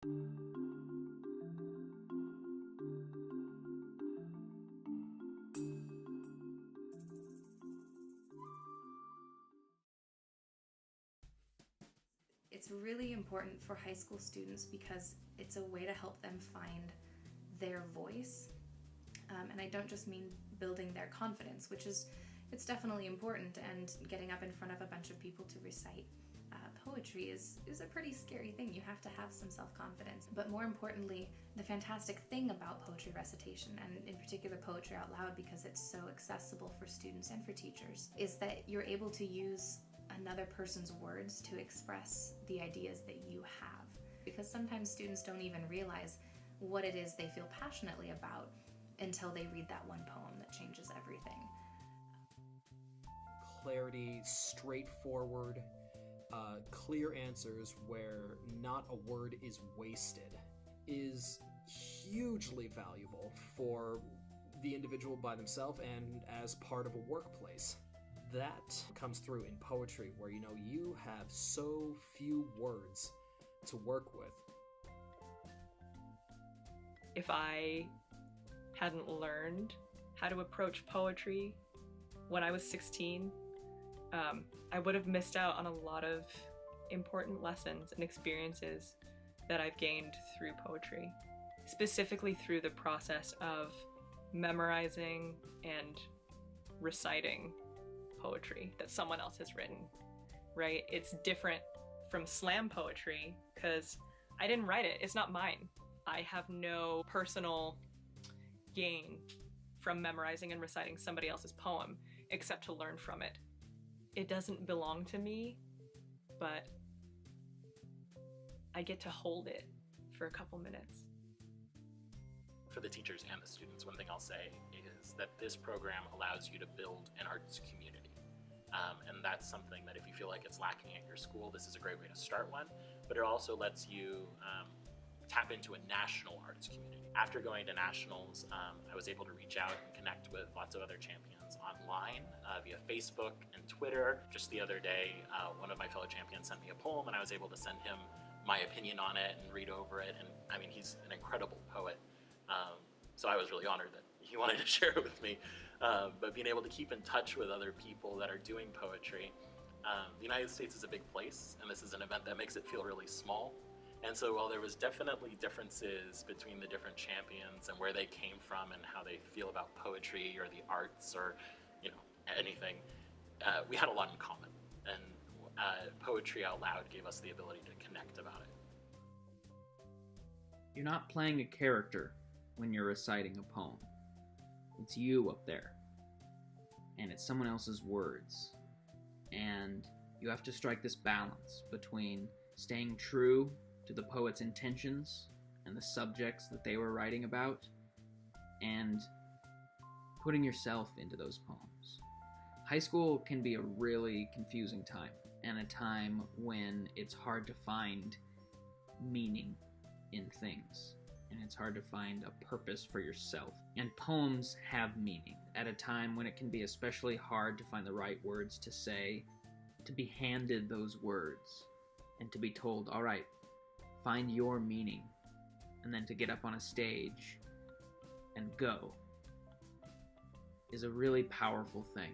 It's really important for high school students because it's a way to help them find their voice. And I don't just mean building their confidence, it's definitely important, and getting up in front of a bunch of people to recite poetry is a pretty scary thing. You have to have some self-confidence. But more importantly, the fantastic thing about poetry recitation, and in particular poetry out loud because it's so accessible for students and for teachers, is that you're able to use another person's words to express the ideas that you have. Because sometimes students don't even realize what it is they feel passionately about until they read that one poem that changes everything. Clarity, straightforward, clear answers where not a word is wasted is hugely valuable for the individual by themselves and as part of a workplace. That comes through in poetry, where you have so few words to work with. If I hadn't learned how to approach poetry when I was 16, I would have missed out on a lot of important lessons and experiences that I've gained through poetry, specifically through the process of memorizing and reciting poetry that someone else has written, right? It's different from slam poetry because I didn't write it. It's not mine. I have no personal gain from memorizing and reciting somebody else's poem except to learn from it. It doesn't belong to me, but I get to hold it for a couple minutes. For the teachers and the students, one thing I'll say is that this program allows you to build an arts community. And that's something that if you feel like it's lacking at your school, this is a great way to start one, but it also lets you tap into a national arts community. After going to nationals, I was able to reach out and connect with lots of other champions online via Facebook and Twitter. Just the other day, one of my fellow champions sent me a poem and I was able to send him my opinion on it and read over it. And I mean, he's an incredible poet. So I was really honored that he wanted to share it with me. But being able to keep in touch with other people that are doing poetry. The United States is a big place, and this is an event that makes it feel really small. And so while there was definitely differences between the different champions and where they came from and how they feel about poetry or the arts or anything, we had a lot in common. And Poetry Out Loud gave us the ability to connect about it. You're not playing a character when you're reciting a poem. It's you up there. And it's someone else's words. And you have to strike this balance between staying true to the poet's intentions and the subjects that they were writing about, and putting yourself into those poems. High school can be a really confusing time, and a time when it's hard to find meaning in things, and it's hard to find a purpose for yourself. And poems have meaning at a time when it can be especially hard to find the right words to say, to be handed those words, and to be told, all right, find your meaning, and then to get up on a stage and go is a really powerful thing.